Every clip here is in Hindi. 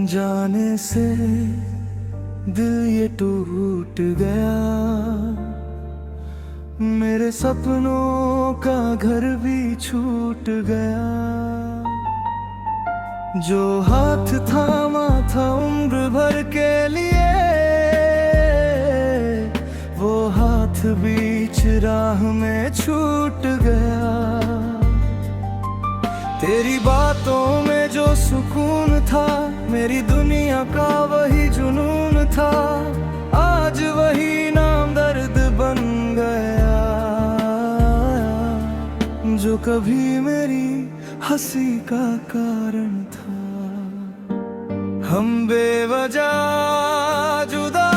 जाने से दिल ये टूट गया, मेरे सपनों का घर भी छूट गया। जो हाथ थामा था उम्र भर के लिए, वो हाथ बीच राह में छूट गया। तेरी बातों में जो सुकून था, मेरी दुनिया का वही जुनून था, आज वही नाम दर्द बन गया। जो कभी मेरी हंसी का कारण था, हम बेवजह जुदा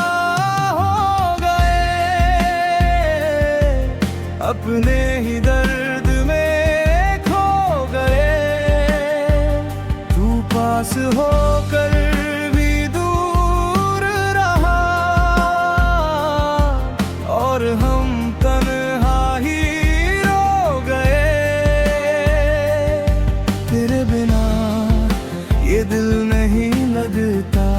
हो गए, अपने ही दर्द में खो गए। तू पास होकर भी दूर रहा, और हम तन्हा ही रो गए। तेरे बिना ये दिल नहीं लगता,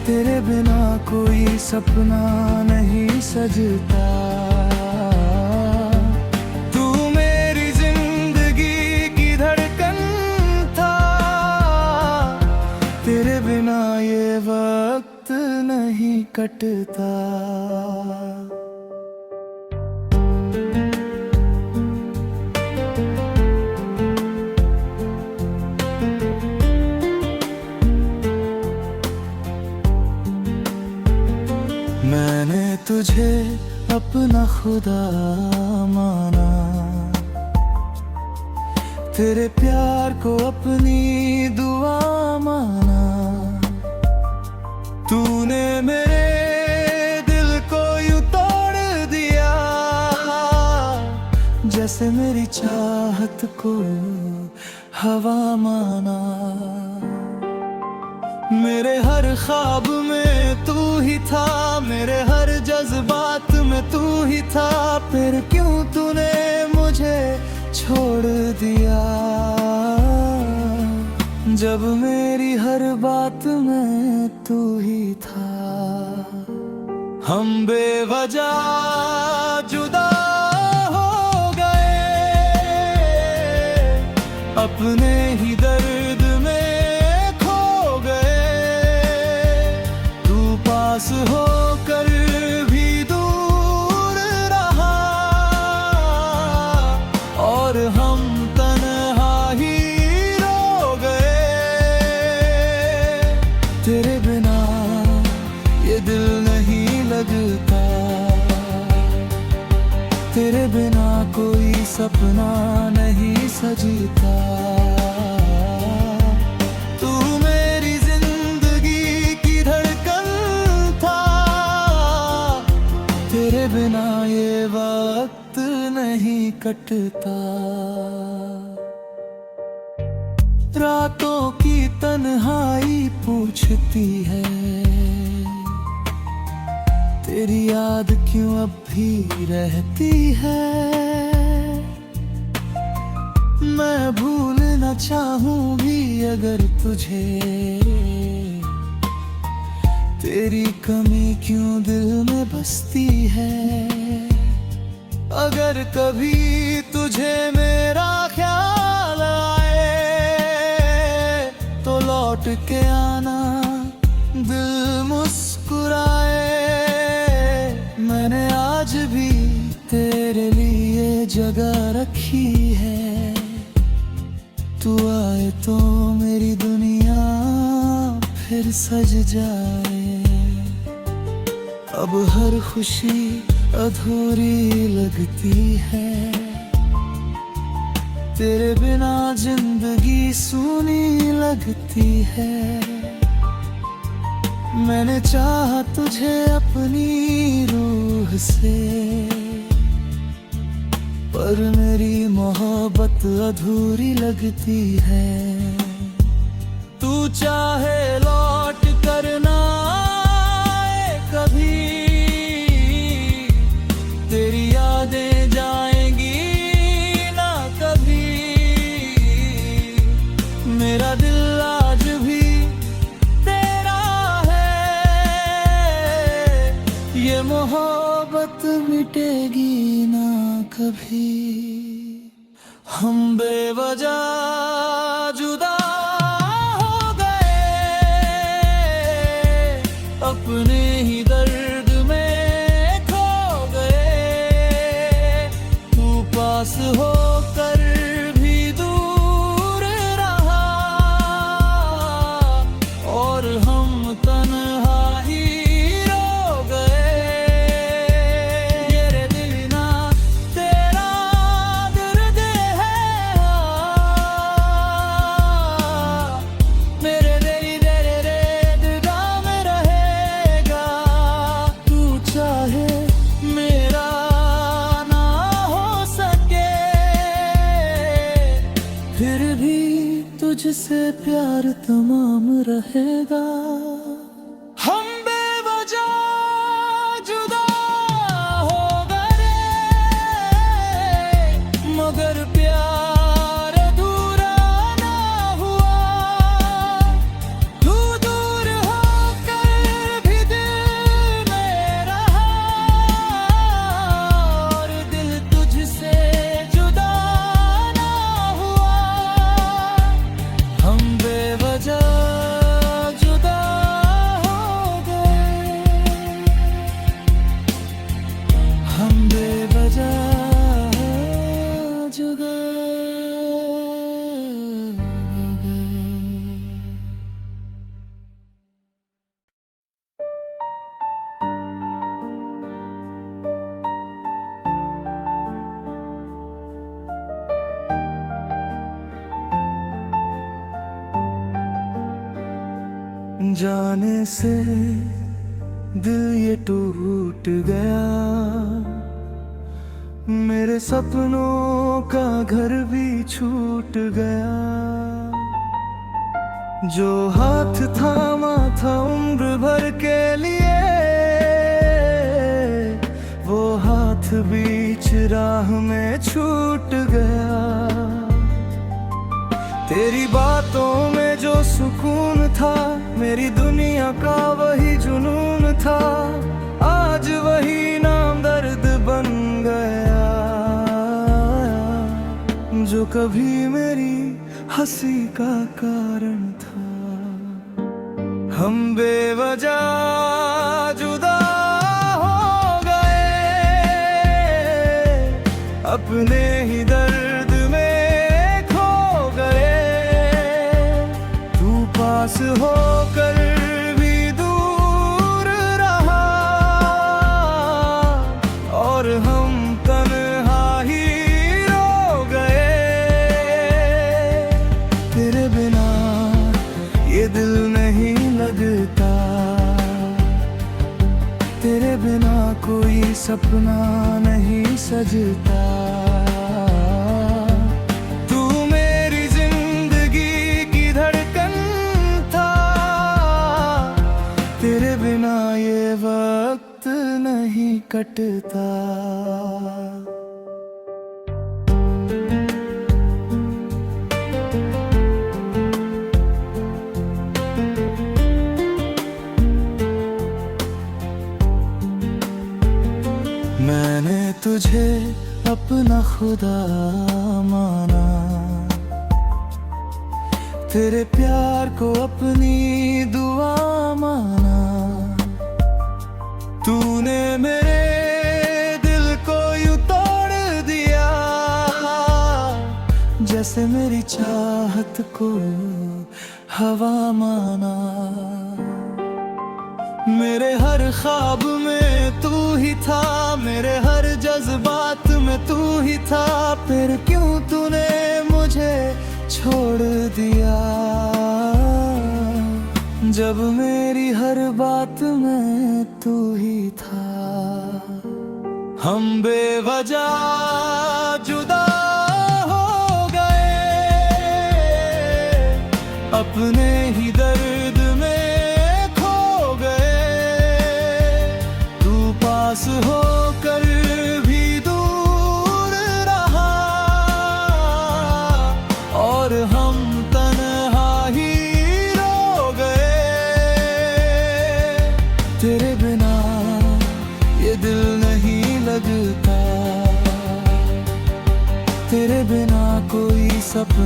तेरे बिना कोई सपना नहीं सजता। तू मेरी जिंदगी की धड़कन था, तेरे बिना ये वक्त नहीं कटता। मैंने तुझे अपना खुदा माना, तेरे प्यार को अपनी दुआ माना। तूने मेरे दिल को यूं तोड़ दिया, जैसे मेरी चाहत को हवा माना। मेरे हर ख्वाब में तू ही था, मेरे हर जज्बात में तू ही था। फिर क्यों तूने मुझे छोड़ दिया, जब मेरी हर बात में तू ही था। हम बेवजह जुदा हो गए, अपने ही दर्द में पास होकर भी दूर रहा, और हम तन्हा ही रो गए। तेरे बिना ये दिल नहीं लगता, तेरे बिना कोई सपना नहीं सजता। तेरे बिना ये वक्त नहीं कटता। रातों की तन्हाई पूछती है, तेरी याद क्यों अब भी रहती है। मैं भूलना चाहूं भी अगर तुझे, तेरी कमी क्यों दिल में बसती है। अगर कभी तुझे मेरा ख्याल आए, तो लौट के आना दिल मुस्कुराए। मैंने आज भी तेरे लिए जगह रखी है, तू आए तो मेरी दुनिया फिर सज जाए। अब हर खुशी अधूरी लगती है, तेरे बिना जिंदगी सूनी लगती है। मैंने चाहा तुझे अपनी रूह से, पर मेरी मोहब्बत अधूरी लगती है। तू चाहे लौट करना कभी, तेरी यादें जाएंगी ना कभी। मेरा दिल आज टूटेगी ना कभी। हम बेवजह जुदा हो गए, अपने ही दर्द में खो गए। तू पास होकर भी दूर रहा, और हम तन्हा ही रो गए। ये दिल ना तेरा दर्द है, मेरे दिल में रहेगा। तू चाहे मेरा ना हो सके, फिर भी तुझसे प्यार तमाम रहेगा। हम बेवजह जुदा हो गए, मगर प्यार अधूरा ना हुआ। तू दूर होकर भी दिल में रहा, और दिल तुझसे जुदा ना हुआ। हम बेवजह जुदा हो गए, हम बेवजह जुदा हो गए। जाने से दिल ये टूट गया, मेरे सपनों का घर भी छूट गया। जो हाथ थामा था उम्र भर के लिए, वो हाथ बीच राह में छूट गया। तेरी बातों में जो सुकून था, मेरी दुनिया का वही जुनून था, आज वही नाम दर्द बन गया। जो कभी मेरी हंसी का कारण था। हम बेवजह जुदा हो गए, अपने ही दर्द में खो गए। तू पास होकर भी दूर रहा, और हम तन्हा ही रो गए। तेरे बिना ये दिल नहीं लगता, तेरे बिना कोई सपना नहीं सजता। तू मेरी जिंदगी की धड़कन था, तेरे बिना ये वक्त नहीं कटता। मैंने तुझे अपना खुदा माना, तेरे प्यार को अपनी दुआ माना। तूने मेरे दिल को यूं तोड़ दिया, जैसे मेरी चाहत को हवा माना। मेरे हर ख्वाब में तू ही था, मेरे हर जज्बात में तू ही था। फिर क्यों तूने मुझे छोड़ दिया, जब मेरी हर बात में तू ही था। हम बेवजह जुदा हो गए, अपने ही दर्द में खो गए। तू पास होकर भी दूर रहा, और हम तन्हा ही रो गए। तेरे बिना ये दिल नहीं लगता,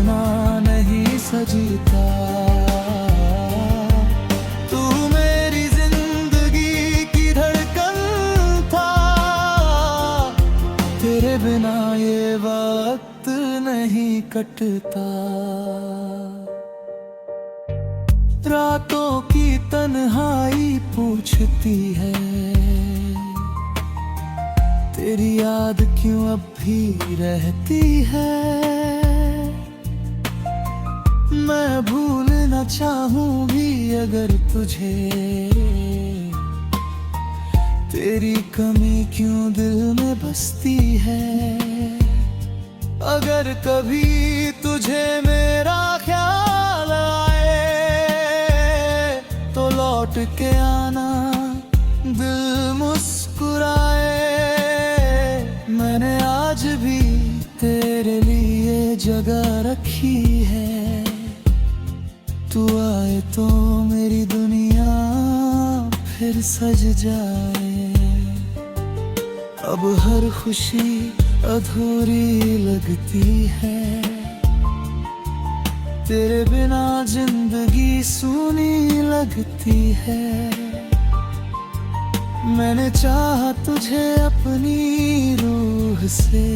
बिना नहीं सजता। तू मेरी जिंदगी की धड़कन था, तेरे बिना ये वक्त नहीं कटता। रातों की तन्हाई पूछती है, तेरी याद क्यों अब भी रहती है। मैं भूलना चाहूं भी अगर तुझे, तेरी कमी क्यों दिल में बसती है। अगर कभी तुझे मेरा ख्याल आए तो लौट के आना, दिल मुस्कुराए। मैंने आज भी तेरे लिए जगह रखी है, तू आए तो मेरी दुनिया फिर सज जाए। अब हर खुशी अधूरी लगती है, तेरे बिना जिंदगी सूनी लगती है। मैंने चाहा तुझे अपनी रूह से,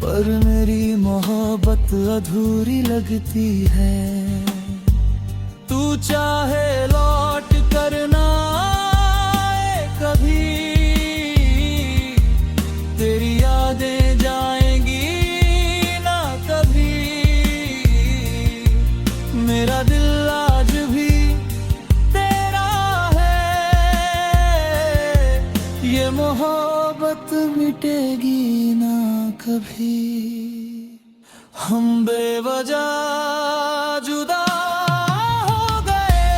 पर मेरी मोहब्बत अधूरी लगती है। तू चाहे लौट कर ना आए कभी, तेरी यादें जाएंगी ना कभी। मेरा दिल आज भी तेरा है, ये मोहब्बत मिटेगी ना कभी। हम बेवजह जुदा हो गए,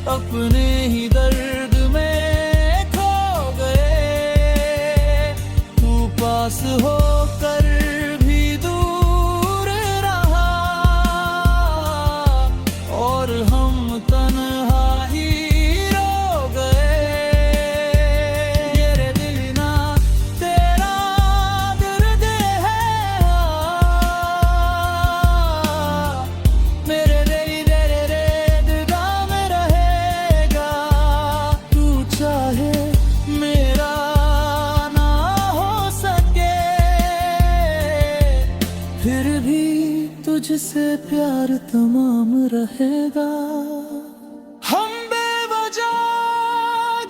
अपने ही दर्द में खो गए। तू पास होकर भी दूर रहा, और हम तन्हा ही रो गए। मेरे दिल ना तेरा दर्द है, मेरे दिलदा में रहेगा। तू चाहे मेरा ना हो सके, फिर भी तुझसे प्यार तमाम रहेगा। हम बेवजह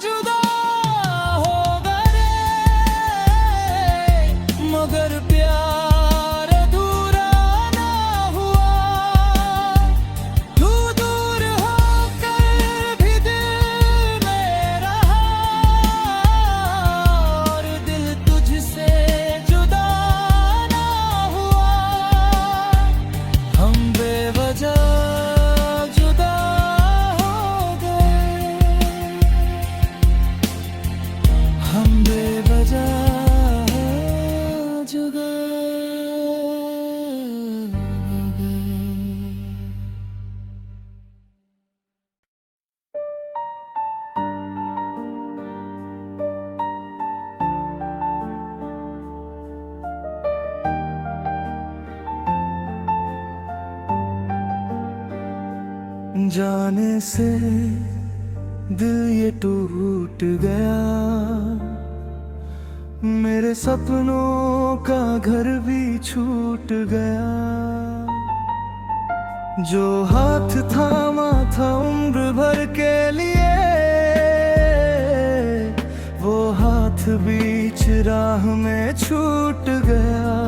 जुदा हो गए, मगर प्यार अधूरा ना हुआ। तू दूर होकर भी दिल में रहा, और दिल तुझसे जुदा ना हुआ। हम बेवजह जुदा हो गए, हम बेवजह जुदा हो गए। जाने से दिल ये टूट गया, मेरे सपनों का घर भी छूट गया। जो हाथ थामा था उम्र भर के लिए, वो हाथ बीच राह में छूट गया।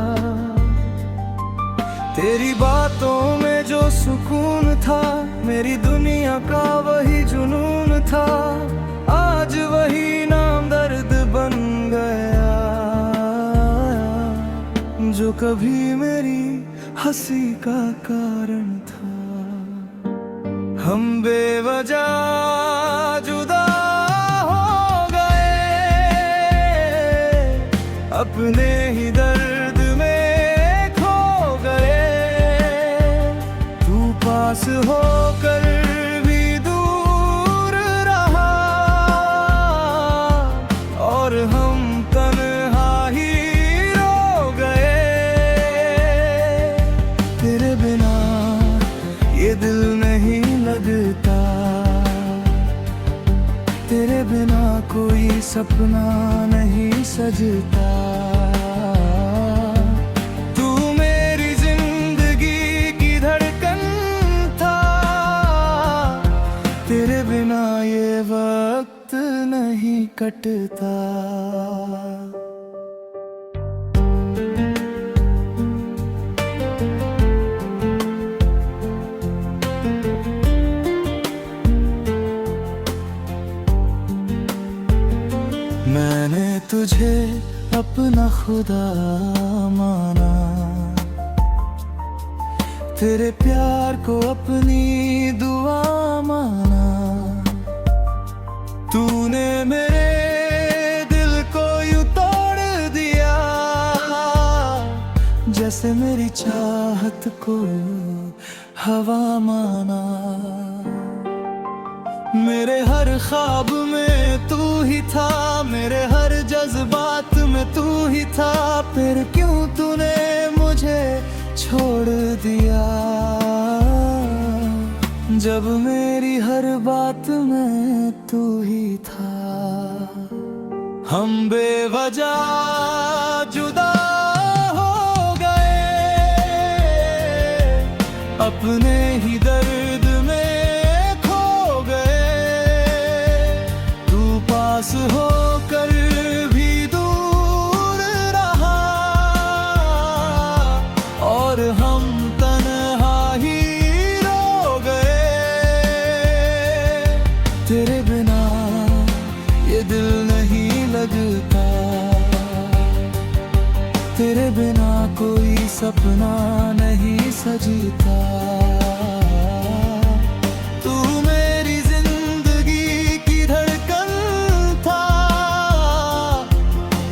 तेरी बातों में जो सुकून था, मेरी दुनिया का वही जुनून था, आज वही नाम दर्द बन गया। जो कभी मेरी हंसी का कारण था। हम बेवजह जुदा हो गए, अपने ही दर्द में खो गए। तू पास होकर भी दूर रहा, और हम तन्हा ही रो ये दिल नहीं लगता, तेरे बिना कोई सपना नहीं सजता। तू मेरी जिंदगी की धड़कन था, तेरे बिना ये वक्त नहीं कटता। मैंने तुझे अपना खुदा माना, तेरे प्यार को अपनी दुआ माना। तूने मेरे दिल को यूं तोड़ दिया, जैसे मेरी चाहत को हवा माना। मेरे हर ख्वाब में तू ही था, मेरे हर जज्बात में तू ही था, फिर क्यों तूने मुझे छोड़ दिया। जब मेरी हर बात में तू ही था, हम बेवजह जुदा हो गए, अपने ही दर्द में खो गए। तू पास होकर भी दूर रहा, और हम तन्हा ही रो गए। तेरे बिना ये दिल नहीं लगता, तेरे बिना कोई सपना नहीं सजता। तू मेरी जिंदगी की धड़कन था,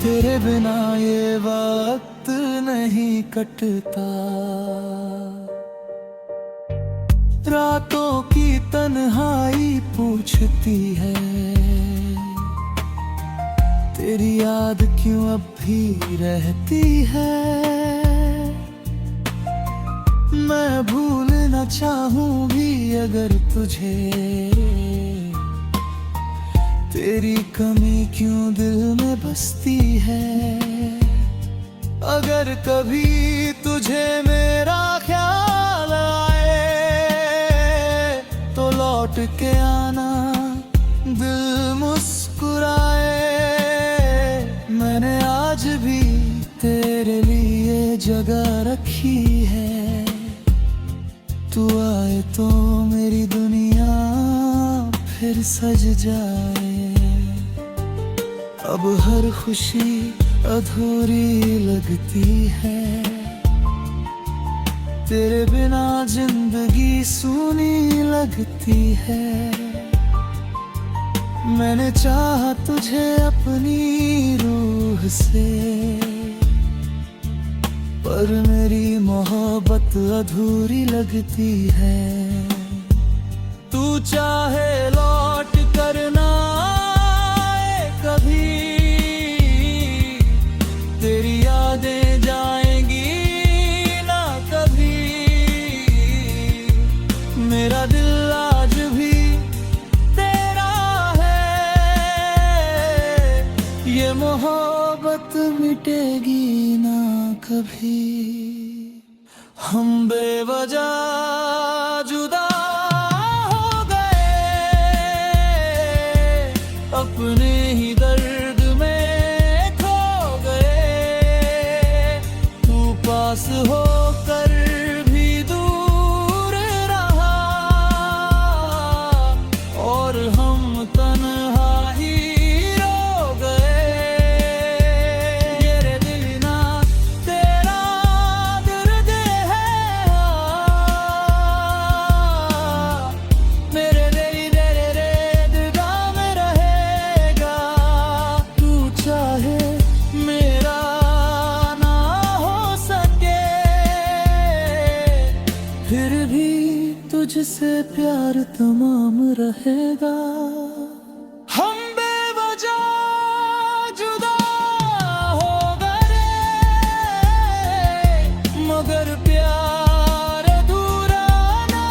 तेरे बिना ये वक्त नहीं कटता। रातों की तन्हाई पूछती है, तेरी याद क्यों अब भी रहती है। मैं भूलना चाहूं भी अगर तुझे, तेरी कमी क्यों दिल में बसती है। अगर कभी तुझे मेरा ख्याल आए, तो लौट के आना दिल मुस्कुराए। मैंने आज भी तेरे लिए जगह रखी है, तू आए तो मेरी दुनिया फिर सज जाए। अब हर खुशी अधूरी लगती है, तेरे बिना जिंदगी सूनी लगती है। मैंने चाहा तुझे अपनी रूह से, पर मेरी मोहब्बत अधूरी लगती है। तू चाहे लौट कर ना आए कभी, तेरी यादें जाएंगी ना कभी। मेरा दिल आज भी तेरा है, ये मोहब्बत मिटेगी ना कभी। हम बेवजह जुदा हो गए, अपने ही दर्द में खो गए। तू पास होकर भी दूर रहा, और हम तन्हा ही रो गए। मेरे दिल ना तेरा दर्द है, मेरे दिल दर्द में रहेगा। तू चाहे मेरा ना हो सके, फिर भी तुझसे प्यार तमाम रहेगा। हम बेवजह जुदा हो गए, मगर प्यार अधूरा ना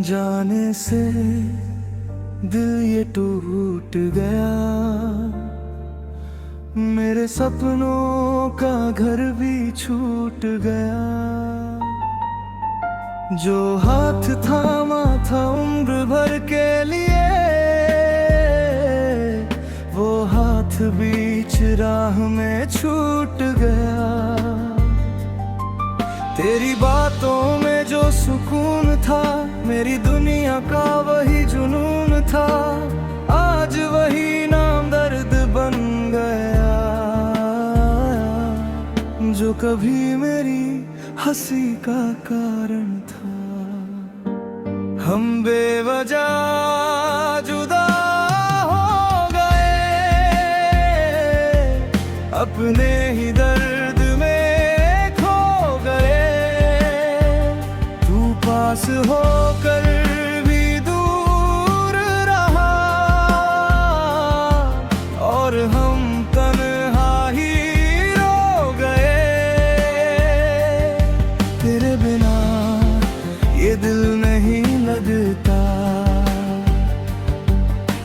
जाने से दिल ये टूट गया, मेरे सपनों का घर भी छूट गया। जो हाथ थामा था उम्र भर के लिए, वो हाथ बीच राह में छूट गया। तेरी बातों में जो सुकून था, मेरी दुनिया का वही जुनून था, आज वही नाम दर्द बन गया। जो कभी मेरी हंसी का कारण था, हम बेवजह जुदा हो गए, अपने ही दर्द में खो गए। तू पास होकर भी दूर रहा, और हम तन्हा ही रो गए। तेरे बिना ये दिल नहीं लगता,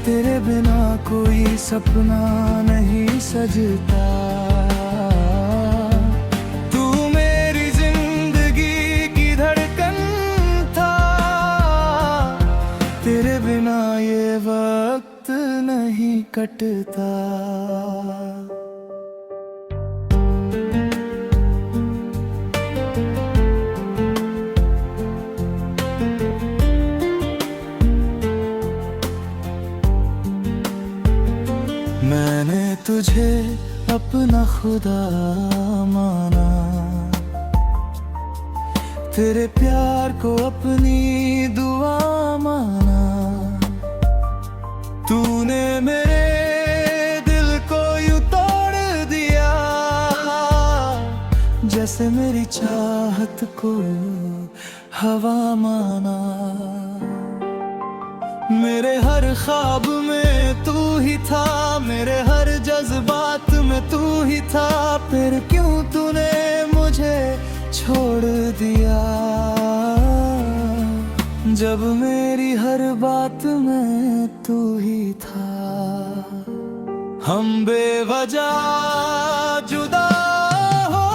तेरे बिना कोई सपना नहीं सजता। तू मेरी जिंदगी की धड़कन था, तेरे बिना ये वक्त नहीं कटता। मैंने तुझे अपना खुदा माना, तेरे प्यार को अपनी दुआ माना। तूने मेरे दिल को यूं तोड़ दिया, जैसे मेरी चाहत को हवा माना। मेरे हर ख्वाब में तू ही था, मेरे हर जज्बात में तू ही था, फिर क्यों तूने मुझे छोड़ दिया। जब मेरी हर बात में तू ही था, हम बेवजह जुदा हो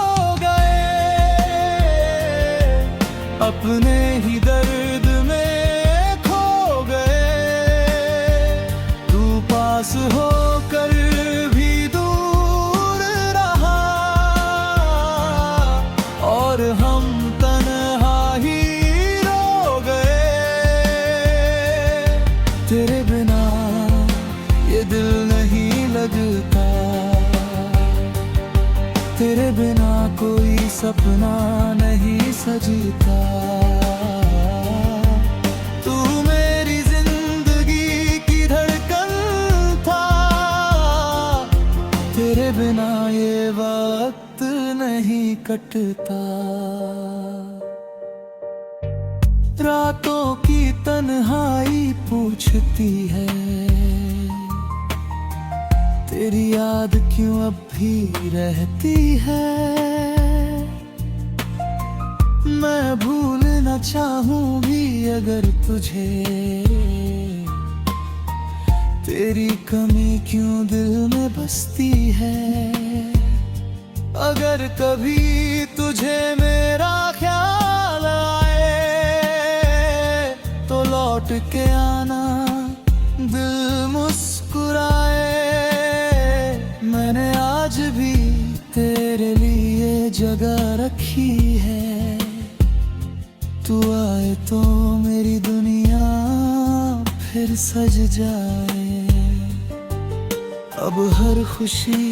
गए, अपने ही दर्द पास होकर भी दूर रहा, और हम तन्हा ही रो गए। तेरे बिना ये दिल नहीं लगता, तेरे बिना कोई सपना नहीं सजता। तेरे बिना ये वक्त नहीं कटता। रातों की तन्हाई पूछती है, तेरी याद क्यों अब भी रहती है। मैं भूलना चाहूं भी अगर तुझे, तेरी कमी क्यों दिल में बसती है। अगर कभी तुझे मेरा ख्याल आए, तो लौट के आना दिल मुस्कुराए। मैंने आज भी तेरे लिए जगह रखी है, तू आए तो मेरी दुनिया फिर सज जाए। अब हर खुशी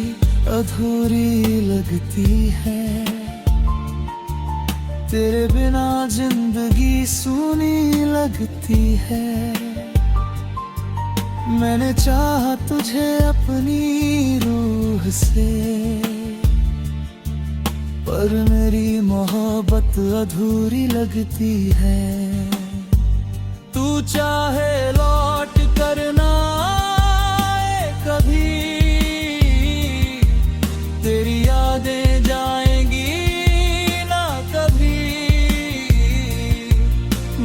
अधूरी लगती है, तेरे बिना जिंदगी सूनी लगती है। मैंने चाहा तुझे अपनी रूह से, पर मेरी मोहब्बत अधूरी लगती है। तू चाहे लौट कर ना आए कभी, तेरी यादें जाएंगी ना कभी।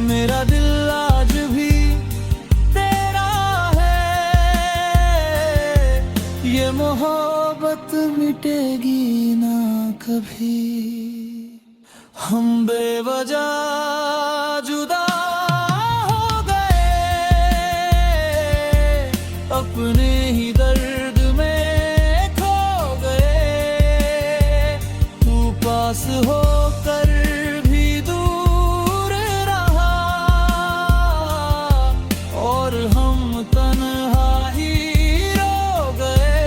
मेरा दिल कभी। हम बेवजह जुदा हो गए, अपने ही दर्द में खो गए। तू पास होकर भी दूर रहा, और हम तन्हा ही रो गए।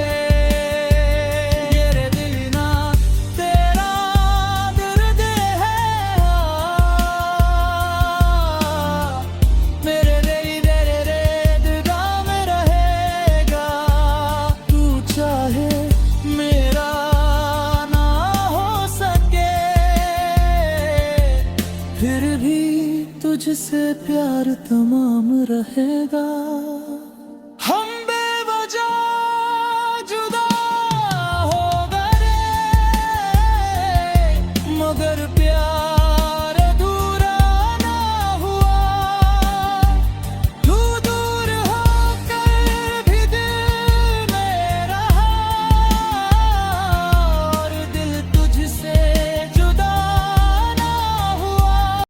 मेरे दिल ना तेरा दर्द है, मेरे दिदा में रहेगा। तू चाहे मेरा ना हो सके, फिर भी तुझसे प्यार तमाम रहेगा।